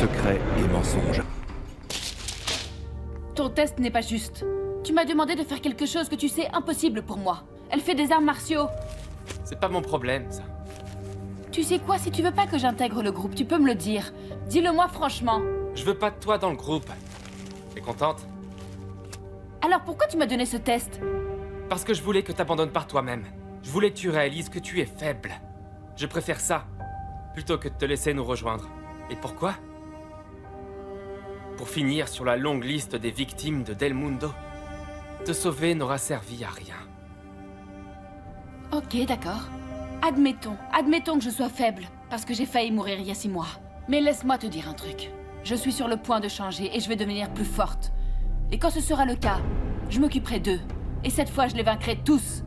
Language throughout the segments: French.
secret et mensonge. Ton test n'est pas juste. Tu m'as demandé de faire quelque chose que tu sais impossible pour moi. Elle fait des arts martiaux. C'est pas mon problème, ça. Tu sais quoi, si tu veux pas que j'intègre le groupe, tu peux me le dire. Dis-le-moi franchement. Je veux pas de toi dans le groupe. T'es contente? Alors pourquoi tu m'as donné ce test? Parce que je voulais que t'abandonnes par toi-même. Je voulais que tu réalises que tu es faible. Je préfère ça, plutôt que de te laisser nous rejoindre. Et pourquoi? Pour finir sur la longue liste des victimes de Del Mundo. Te sauver n'aura servi à rien. Ok, d'accord. Admettons que je sois faible, parce que j'ai failli mourir il y a 6 mois. Mais laisse-moi te dire un truc. Je suis sur le point de changer et je vais devenir plus forte. Et quand ce sera le cas, je m'occuperai d'eux. Et cette fois, je les vaincrai tous.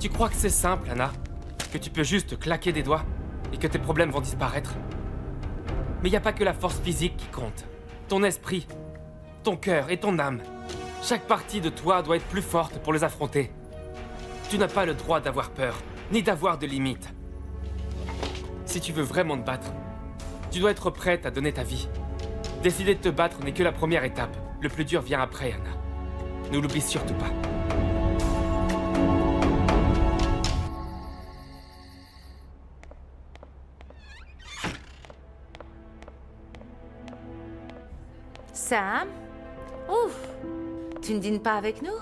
Tu crois que c'est simple, Anna? Que tu peux juste claquer des doigts et que tes problèmes vont disparaître? Mais y a pas que la force physique qui compte. Ton esprit, ton cœur et ton âme. Chaque partie de toi doit être plus forte pour les affronter. Tu n'as pas le droit d'avoir peur, ni d'avoir de limites. Si tu veux vraiment te battre, tu dois être prête à donner ta vie. Décider de te battre n'est que la première étape. Le plus dur vient après, Anna. Ne l'oublie surtout pas. Sam? Ouf! Tu ne dînes pas avec nous?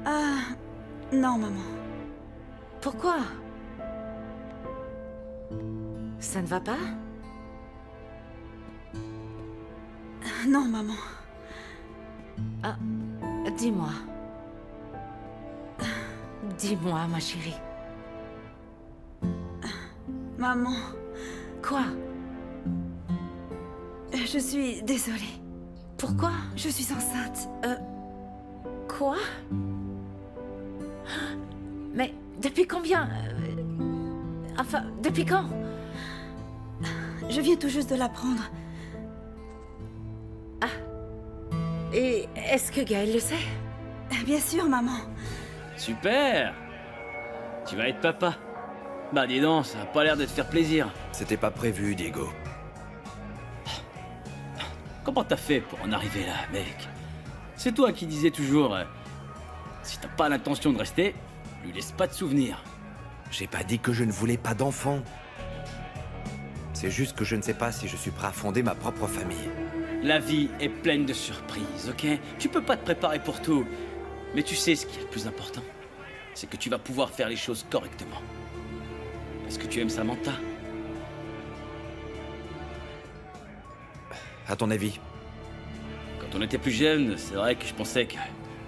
Ah, non, maman. Pourquoi? Ça ne va pas? Non, maman. Ah, dis-moi. Dis-moi, ma chérie. Maman, Quoi? je suis désolée. Pourquoi? Je suis enceinte. Quoi? Mais depuis combien? Enfin, depuis quand? Je viens tout juste de l'apprendre. Et est-ce que Gaël le sait? Bien sûr, maman. Super! Tu vas être papa. Bah dis donc, ça a pas l'air de te faire plaisir. C'était pas prévu, Diego. Comment t'as fait pour en arriver là, mec? C'est toi qui disais toujours... si t'as pas l'intention de rester, lui laisse pas de souvenirs. J'ai pas dit que je ne voulais pas d'enfant. C'est juste que je ne sais pas si je suis prêt à fonder ma propre famille. La vie est pleine de surprises, ok? Tu peux pas te préparer pour tout. Mais tu sais ce qui est le plus important? C'est que tu vas pouvoir faire les choses correctement. Est-ce que tu aimes Samantha? À ton avis? Quand on était plus jeune, c'est vrai que je pensais que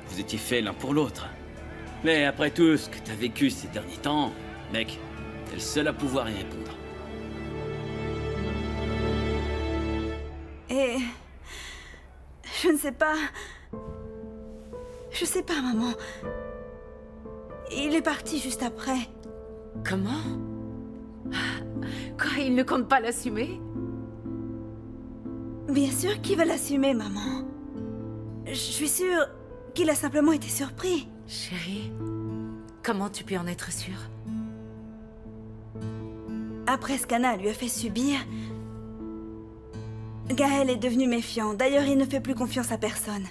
vous étiez faits l'un pour l'autre. Mais après tout ce que t'as vécu ces derniers temps, mec, t'es le seul à pouvoir y répondre. Et... je ne sais pas... Je sais pas, maman. Il est parti juste après. Comment? Quoi, il ne compte pas l'assumer? Bien sûr qu'il va l'assumer, maman. Je suis sûre qu'il a simplement été surpris. Chérie, comment tu peux en être sûre? Après ce qu'Anna lui a fait subir, Gaël est devenu méfiant. D'ailleurs, il ne fait plus confiance à personne.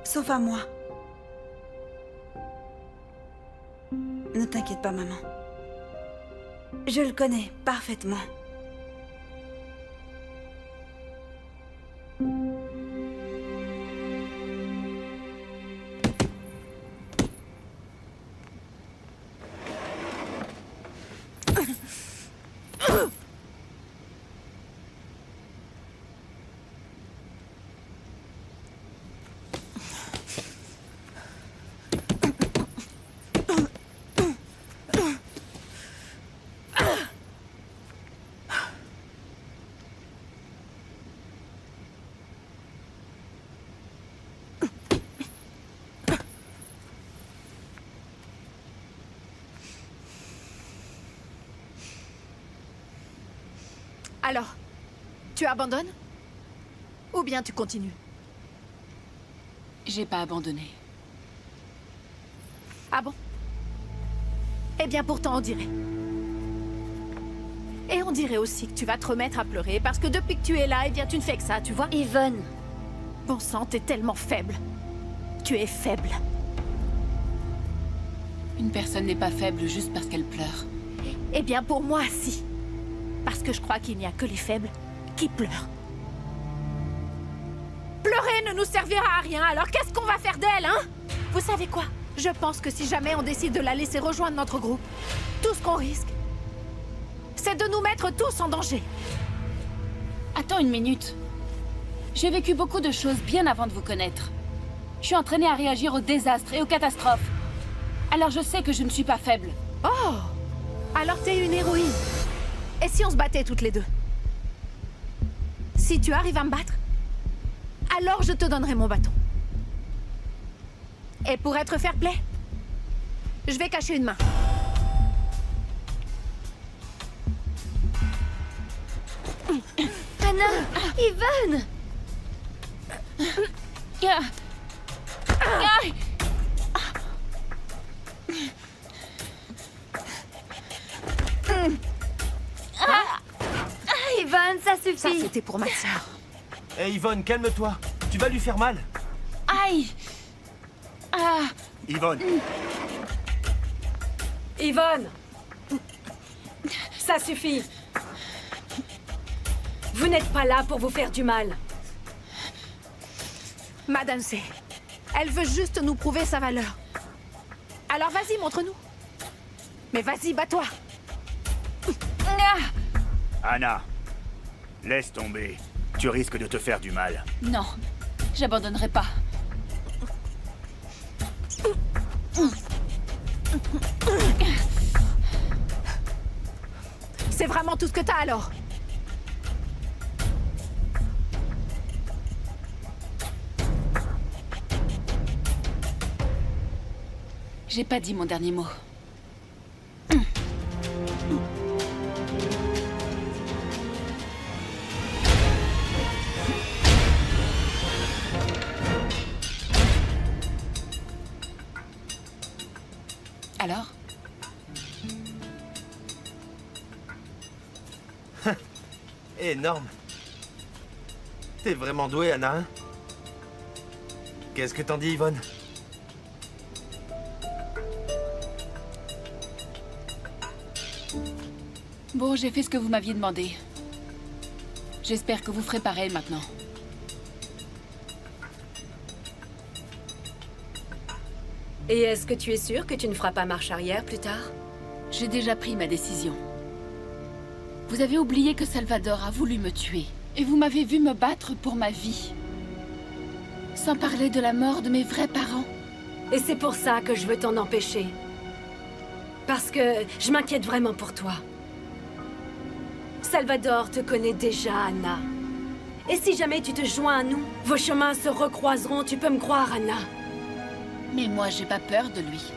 Sauf à moi. Ne t'inquiète pas, maman. Je le connais parfaitement. Alors, tu abandonnes? Ou bien tu continues? J'ai pas abandonné. Ah bon? Eh bien pourtant on dirait. Et on dirait aussi que tu vas te remettre à pleurer parce que depuis que tu es là, eh bien tu ne fais que ça, tu vois? Yvonne, Bon sang, t'es tellement faible. Tu es faible. Une personne n'est pas faible juste parce qu'elle pleure. Eh bien pour moi, si. Parce que je crois qu'il n'y a que les faibles qui pleurent. Pleurer ne nous servira à rien, alors qu'est-ce qu'on va faire d'elle, hein? Vous savez quoi? Je pense que si jamais on décide de la laisser rejoindre notre groupe, tout ce qu'on risque, c'est de nous mettre tous en danger. Attends une minute. J'ai vécu beaucoup de choses bien avant de vous connaître. Je suis entraînée à réagir aux désastres et aux catastrophes. Alors je sais que je ne suis pas faible. Oh! Alors t'es une héroïne. Et si on se battait toutes les deux? Si tu arrives à me battre, alors je te donnerai mon bâton. Et pour être fair-play, je vais cacher une main. Anna, Yvonne. Ah. Ah. Yvonne, ça Ça, suffit. c'était pour ma sœur. Hé Yvonne, calme-toi. Tu vas lui faire mal. Aïe. Ah. Yvonne, Yvonne! Ça suffit! Vous n'êtes pas là pour vous faire du mal. Madame C. Elle veut juste nous prouver sa valeur. Alors vas-y, montre-nous. Mais vas-y, bats-toi. Ah. Anna, laisse tomber. Tu risques de te faire du mal. Non, j'abandonnerai pas. C'est vraiment tout ce que t'as alors? J'ai pas dit mon dernier mot. Alors? énorme. T'es vraiment douée, Anna, hein? Qu'est-ce que t'en dis, Yvonne? Bon, j'ai fait ce que vous m'aviez demandé. J'espère que vous ferez pareil maintenant. Et est-ce que tu es sûr que tu ne feras pas marche arrière plus tard? J'ai déjà pris ma décision. Vous avez oublié que Salvador a voulu me tuer. Et vous m'avez vu me battre pour ma vie. Sans parler de la mort de mes vrais parents. Et c'est pour ça que je veux t'en empêcher. Parce que je m'inquiète vraiment pour toi. Salvador te connaît déjà, Anna. Et si jamais tu te joins à nous, vos chemins se recroiseront, tu peux me croire, Anna. Mais moi, j'ai pas peur de lui.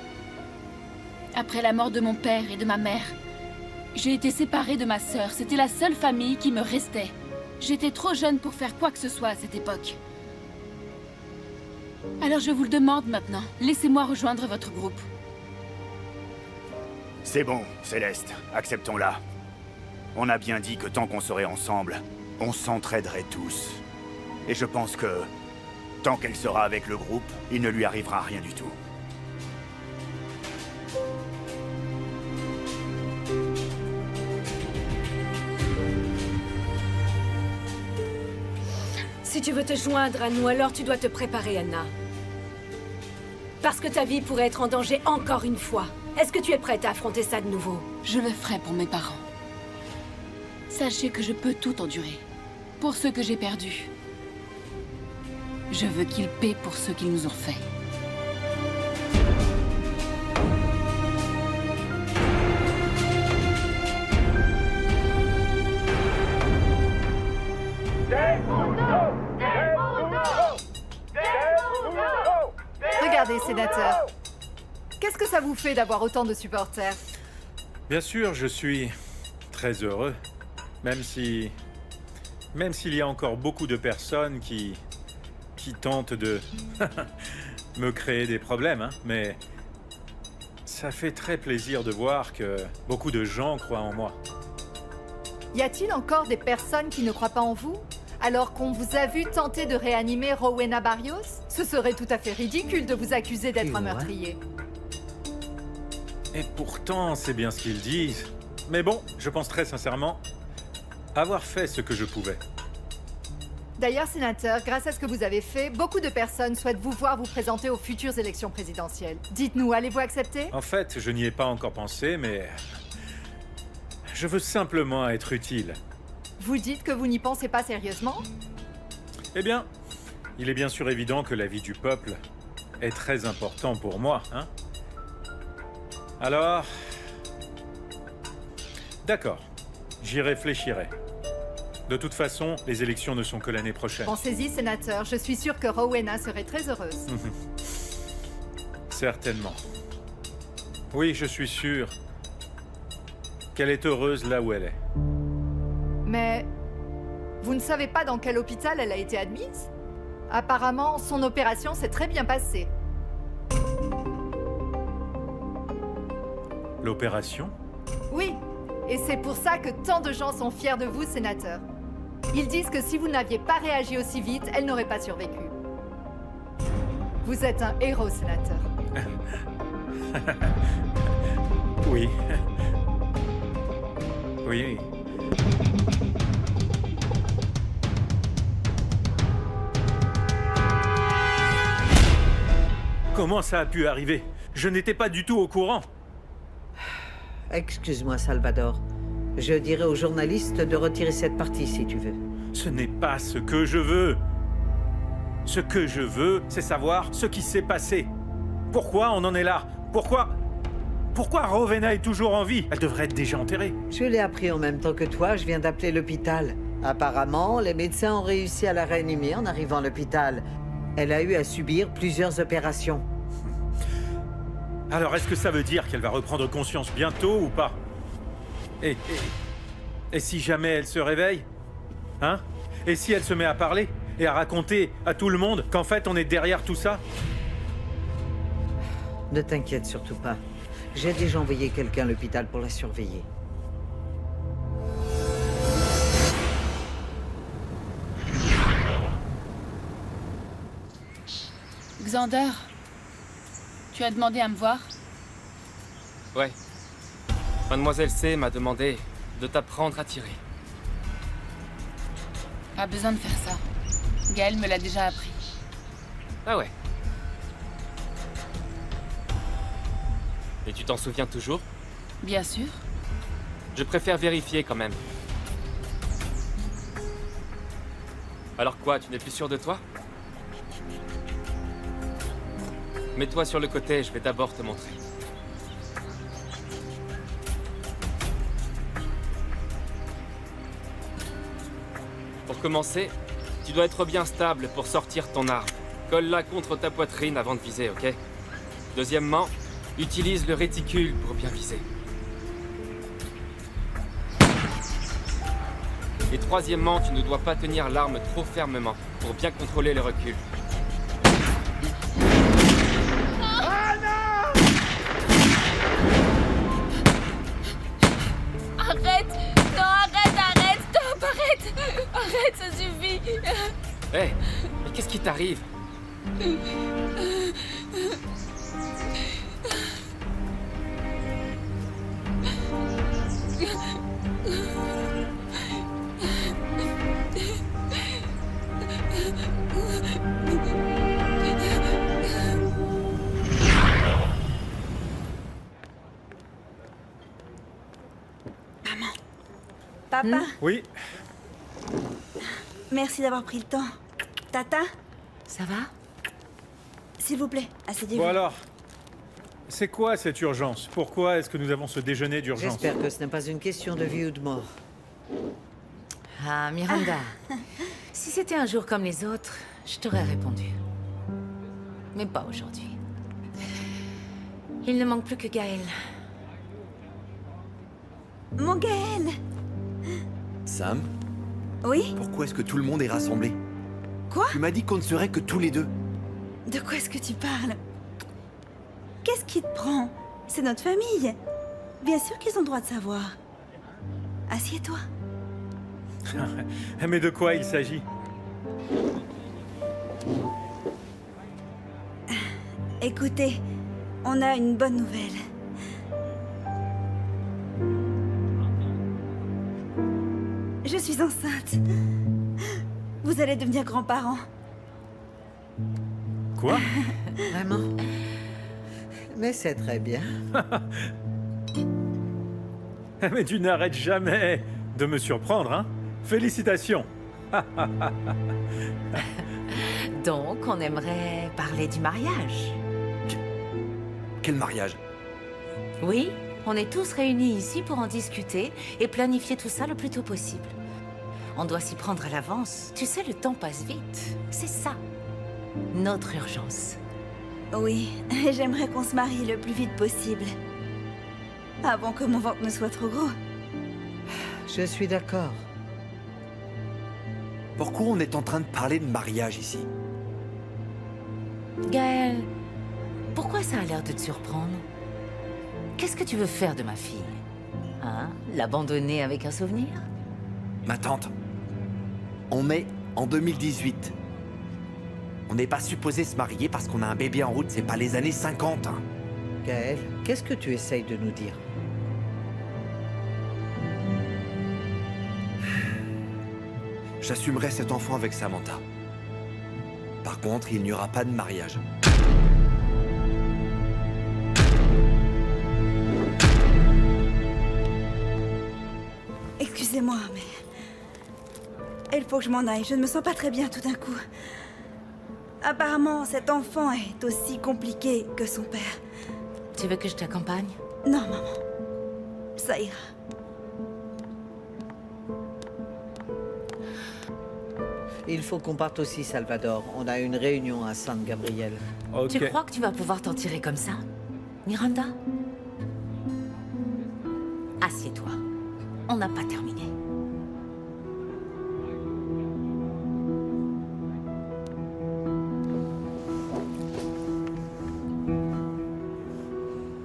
Après la mort de mon père et de ma mère, j'ai été séparée de ma sœur. C'était la seule famille qui me restait. J'étais trop jeune pour faire quoi que ce soit à cette époque. Alors je vous le demande maintenant. Laissez-moi rejoindre votre groupe. C'est bon, Céleste, acceptons-la. On a bien dit que tant qu'on serait ensemble, on s'entraiderait tous. Et je pense que, tant qu'elle sera avec le groupe, il ne lui arrivera rien du tout. Si tu veux te joindre à nous, alors tu dois te préparer, Anna. Parce que ta vie pourrait être en danger encore une fois. Est-ce que tu es prête à affronter ça de nouveau? Je le ferai pour mes parents. Sachez que je peux tout endurer. Pour ceux que j'ai perdus. Je veux qu'ils paient pour ce qu'ils nous ont fait. Regardez, sénateur. Qu'est-ce que ça vous fait d'avoir autant de supporters? Bien sûr, je suis très heureux. Même s'il y a encore beaucoup de personnes qui tentent de me créer des problèmes, hein, mais ça fait très plaisir de voir que beaucoup de gens croient en moi. Y a-t-il encore des personnes qui ne croient pas en vous? Alors qu'on vous a vu tenter de réanimer Rowena Barrios? Ce serait tout à fait ridicule de vous accuser d'être un meurtrier. Et pourtant, c'est bien ce qu'ils disent. Mais bon, je pense très sincèrement avoir fait ce que je pouvais. D'ailleurs, sénateur, grâce à ce que vous avez fait, beaucoup de personnes souhaitent vous voir vous présenter aux futures élections présidentielles. Dites-nous, allez-vous accepter? En fait, je n'y ai pas encore pensé, mais... je veux simplement être utile. Vous dites que vous n'y pensez pas sérieusement? Eh bien, il est bien sûr évident que l'avis du peuple est très important pour moi, hein? Alors... d'accord, j'y réfléchirai. De toute façon, les élections ne sont que l'année prochaine. Pensez-y, sénateur, je suis sûre que Rowena serait très heureuse. Certainement. Oui, je suis sûr qu'elle est heureuse là où elle est. Mais... vous ne savez pas dans quel hôpital elle a été admise? Apparemment, son opération s'est très bien passée. L'opération? Oui, et c'est pour ça que tant de gens sont fiers de vous, sénateur. Ils disent que si vous n'aviez pas réagi aussi vite, elle n'aurait pas survécu. Vous êtes un héros, sénateur. Oui. Oui. Comment ça a pu arriver? Je n'étais pas du tout au courant. Excuse-moi, Salvador. Je dirai aux journalistes de retirer cette partie si tu veux. Ce n'est pas ce que je veux. Ce que je veux, c'est savoir ce qui s'est passé. Pourquoi on en est là? Pourquoi Rowena est toujours en vie? Elle devrait être déjà enterrée. Je l'ai appris en même temps que toi, je viens d'appeler l'hôpital. Apparemment, les médecins ont réussi à la réanimer en arrivant à l'hôpital. Elle a eu à subir plusieurs opérations. Alors, est-ce que ça veut dire qu'elle va reprendre conscience bientôt ou pas? Et si jamais elle se réveille? Hein? Et si elle se met à parler et à raconter à tout le monde qu'en fait on est derrière tout ça? Ne t'inquiète surtout pas. J'ai déjà envoyé quelqu'un à l'hôpital pour la surveiller. Xander, tu as demandé à me voir? Ouais. Mademoiselle C m'a demandé de t'apprendre à tirer. Pas besoin de faire ça. Gaël me l'a déjà appris. Ah ouais. Et tu t'en souviens toujours? Bien sûr. Je préfère vérifier quand même. Alors quoi, tu n'es plus sûr de toi? Mets-toi sur le côté, je vais d'abord te montrer. Pour commencer, tu dois être bien stable pour sortir ton arme. Colle-la contre ta poitrine avant de viser, ok? Deuxièmement, utilise le réticule pour bien viser. Et troisièmement, tu ne dois pas tenir l'arme trop fermement pour bien contrôler le recul. Arrête! Non, arrête! Stop! Arrête, ça suffit! Hé, mais qu'est-ce qui t'arrive? Papa, Oui. merci d'avoir pris le temps. Tata, Ça va? s'il vous plaît, asseyez-vous. Bon alors, c'est quoi cette urgence? Pourquoi est-ce que nous avons ce déjeuner d'urgence? J'espère que ce n'est pas une question de vie ou de mort. Ah, Miranda. Si c'était un jour comme les autres, je t'aurais répondu. Mais pas aujourd'hui. Il ne manque plus que Gaël. Mon Gaël! Sam? Oui? Pourquoi est-ce que tout le monde est rassemblé? Quoi? Tu m'as dit qu'on ne serait que tous les deux. De quoi est-ce que tu parles? Qu'est-ce qui te prend? C'est notre famille. Bien sûr qu'ils ont le droit de savoir. Assieds-toi. Mais de quoi il s'agit? Écoutez, on a une bonne nouvelle. Je suis enceinte. Vous allez devenir grands-parents. Quoi? Vraiment? Mais c'est très bien. Mais tu n'arrêtes jamais de me surprendre, hein? Félicitations! Donc, on aimerait parler du mariage. Quel mariage? Oui, on est tous réunis ici pour en discuter et planifier tout ça le plus tôt possible. On doit s'y prendre à l'avance. Tu sais, le temps passe vite. C'est ça, notre urgence. Oui, j'aimerais qu'on se marie le plus vite possible. Avant que mon ventre ne soit trop gros. Je suis d'accord. Pourquoi on est en train de parler de mariage ici? Gaël, pourquoi ça a l'air de te surprendre? Qu'est-ce que tu veux faire de ma fille? Hein? L'abandonner avec un souvenir? Ma tante, on est en 2018. On n'est pas supposé se marier parce qu'on a un bébé en route, c'est pas les années 50. Hein. Gaël, qu'est-ce que tu essayes de nous dire? J'assumerai cet enfant avec Samantha. Par contre, il n'y aura pas de mariage. Excusez-moi, mais... il faut que je m'en aille. Je ne me sens pas très bien tout d'un coup. Apparemment, cet enfant est aussi compliqué que son père. Tu veux que je t'accompagne? Non, maman. Ça ira. Il faut qu'on parte aussi, Salvador. On a une réunion à San Gabriel. Tu crois que tu vas pouvoir t'en tirer comme ça, Miranda? Assieds-toi. On n'a pas terminé.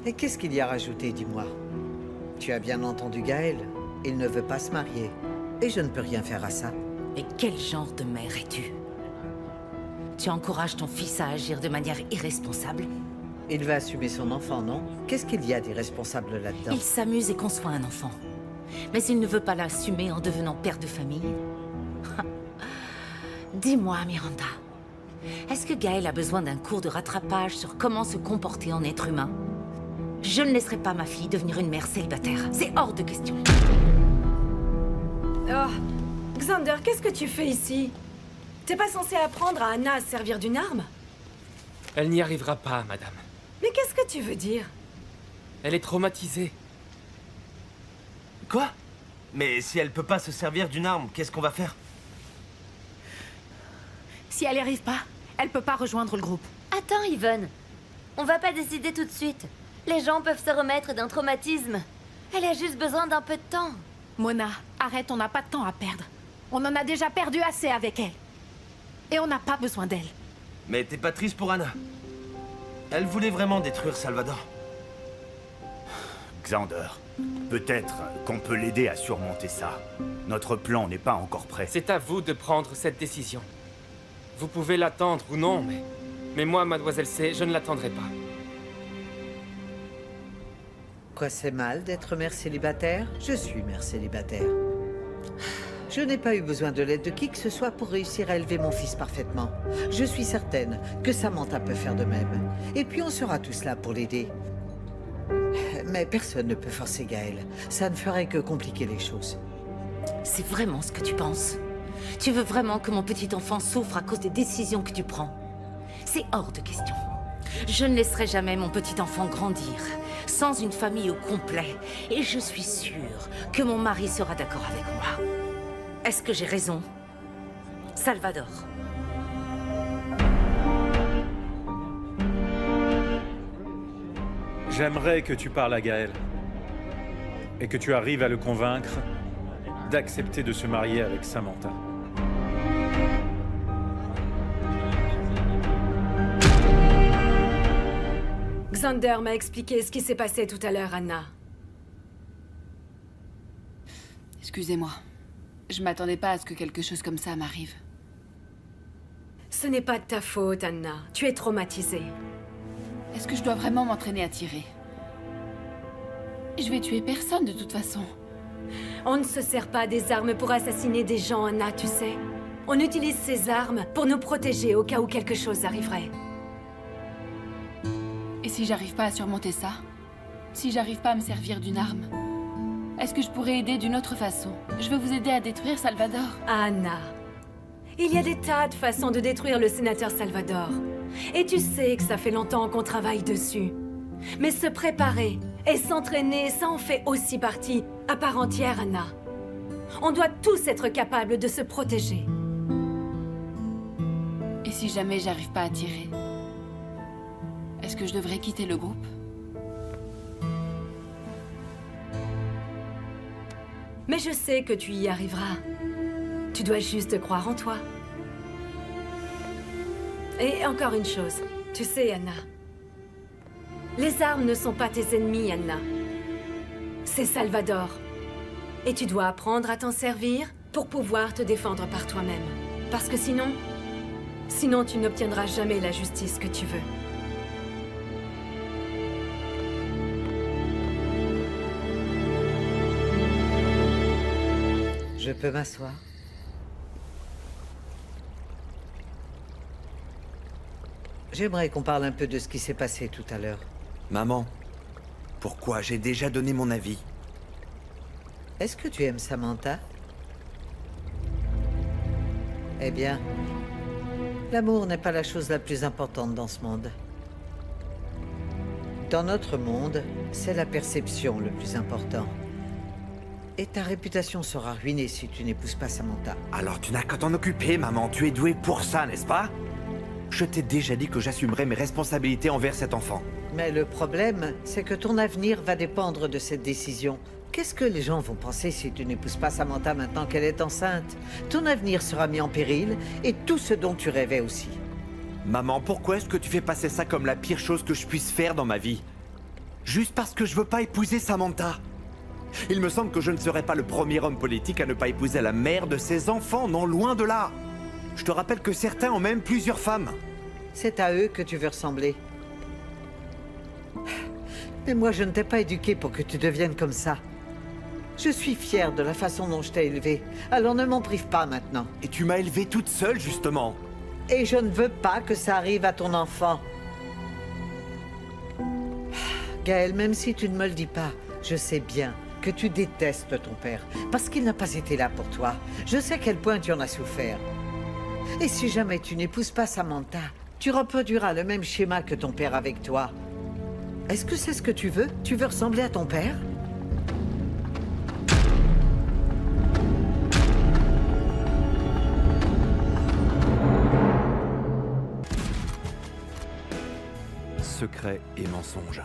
Et qu'est-ce qu'il y a rajouté, dis-moi? Tu as bien entendu Gaël. Il ne veut pas se marier. Et je ne peux rien faire à ça. Et quel genre de mère es-tu? Tu encourages ton fils à agir de manière irresponsable? Il va assumer son enfant, non? Qu'est-ce qu'il y a d'irresponsable là-dedans? Il s'amuse et conçoit un enfant. Mais il ne veut pas l'assumer en devenant père de famille. Dis-moi, Miranda, est-ce que Gaël a besoin d'un cours de rattrapage sur comment se comporter en être humain? Je ne laisserai pas ma fille devenir une mère célibataire. C'est hors de question. Oh, Xander, qu'est-ce que tu fais ici? T'es pas censé apprendre à Anna à se servir d'une arme? Elle n'y arrivera pas, madame. Mais qu'est-ce que tu veux dire? Elle est traumatisée. Quoi? Mais si elle peut pas se servir d'une arme, qu'est-ce qu'on va faire? Si elle n'y arrive pas, elle peut pas rejoindre le groupe. Attends, Yvonne. On va pas décider tout de suite. Les gens peuvent se remettre d'un traumatisme. Elle a juste besoin d'un peu de temps. Mona, arrête, on n'a pas de temps à perdre. On en a déjà perdu assez avec elle. Et on n'a pas besoin d'elle. Mais t'es pas triste pour Anna? Elle voulait vraiment détruire Salvador. Xander, peut-être qu'on peut l'aider à surmonter ça. Notre plan n'est pas encore prêt. C'est à vous de prendre cette décision. Vous pouvez l'attendre ou non, mais moi, mademoiselle C, je ne l'attendrai pas. Quoi, c'est mal d'être mère célibataire? Je suis mère célibataire. Je n'ai pas eu besoin de l'aide de qui que ce soit pour réussir à élever mon fils parfaitement. Je suis certaine que Samantha peut faire de même. Et puis on sera tous là pour l'aider. Mais personne ne peut forcer Gaël. Ça ne ferait que compliquer les choses. C'est vraiment ce que tu penses? Tu veux vraiment que mon petit enfant souffre à cause des décisions que tu prends? C'est hors de question. Je ne laisserai jamais mon petit enfant grandir sans une famille au complet. Et je suis sûre que mon mari sera d'accord avec moi. Est-ce que j'ai raison, Salvador? J'aimerais que tu parles à Gaël. Et que tu arrives à le convaincre d'accepter de se marier avec Samantha. Xander m'a expliqué ce qui s'est passé tout à l'heure, Anna. Excusez-moi. Je m'attendais pas à ce que quelque chose comme ça m'arrive. Ce n'est pas de ta faute, Anna. Tu es traumatisée. Est-ce que je dois vraiment m'entraîner à tirer? Je vais tuer personne de toute façon. On ne se sert pas des armes pour assassiner des gens, Anna, tu sais. On utilise ces armes pour nous protéger au cas où quelque chose arriverait. Et si j'arrive pas à surmonter ça? Si j'arrive pas à me servir d'une arme? Est-ce que je pourrais aider d'une autre façon? Je veux vous aider à détruire Salvador. Anna, il y a des tas de façons de détruire le sénateur Salvador. Et tu sais que ça fait longtemps qu'on travaille dessus. Mais se préparer et s'entraîner, ça en fait aussi partie à part entière, Anna. On doit tous être capables de se protéger. Et si jamais j'arrive pas à tirer? Est-ce que je devrais quitter le groupe? Mais je sais que tu y arriveras. Tu dois juste croire en toi. Et encore une chose, tu sais, Anna. Les armes ne sont pas tes ennemis, Anna. C'est Salvador. Et tu dois apprendre à t'en servir pour pouvoir te défendre par toi-même. Parce que sinon tu n'obtiendras jamais la justice que tu veux. Je peux m'asseoir? J'aimerais qu'on parle un peu de ce qui s'est passé tout à l'heure. Maman, pourquoi? J'ai déjà donné mon avis. Est-ce que tu aimes Samantha? Eh bien, l'amour n'est pas la chose la plus importante dans ce monde. Dans notre monde, c'est la perception le plus important. Et ta réputation sera ruinée si tu n'épouses pas Samantha. Alors tu n'as qu'à t'en occuper, maman. Tu es douée pour ça, n'est-ce pas? Je t'ai déjà dit que j'assumerais mes responsabilités envers cet enfant. Mais le problème, c'est que ton avenir va dépendre de cette décision. Qu'est-ce que les gens vont penser si tu n'épouses pas Samantha maintenant qu'elle est enceinte? Ton avenir sera mis en péril, et tout ce dont tu rêvais aussi. Maman, pourquoi est-ce que tu fais passer ça comme la pire chose que je puisse faire dans ma vie? Juste parce que je veux pas épouser Samantha. Il me semble que je ne serai pas le premier homme politique à ne pas épouser la mère de ses enfants, non loin de là. Je te rappelle que certains ont même plusieurs femmes. C'est à eux que tu veux ressembler. Mais moi, je ne t'ai pas éduqué pour que tu deviennes comme ça. Je suis fière de la façon dont je t'ai élevée, alors ne m'en prive pas maintenant. Et tu m'as élevée toute seule, justement. Et je ne veux pas que ça arrive à ton enfant. Gaël, même si tu ne me le dis pas, je sais bien que tu détestes ton père, parce qu'il n'a pas été là pour toi. Je sais à quel point tu en as souffert. Et si jamais tu n'épouses pas Samantha, tu reproduiras le même schéma que ton père avec toi. Est-ce que c'est ce que tu veux? Tu veux ressembler à ton père? Secret et mensonge.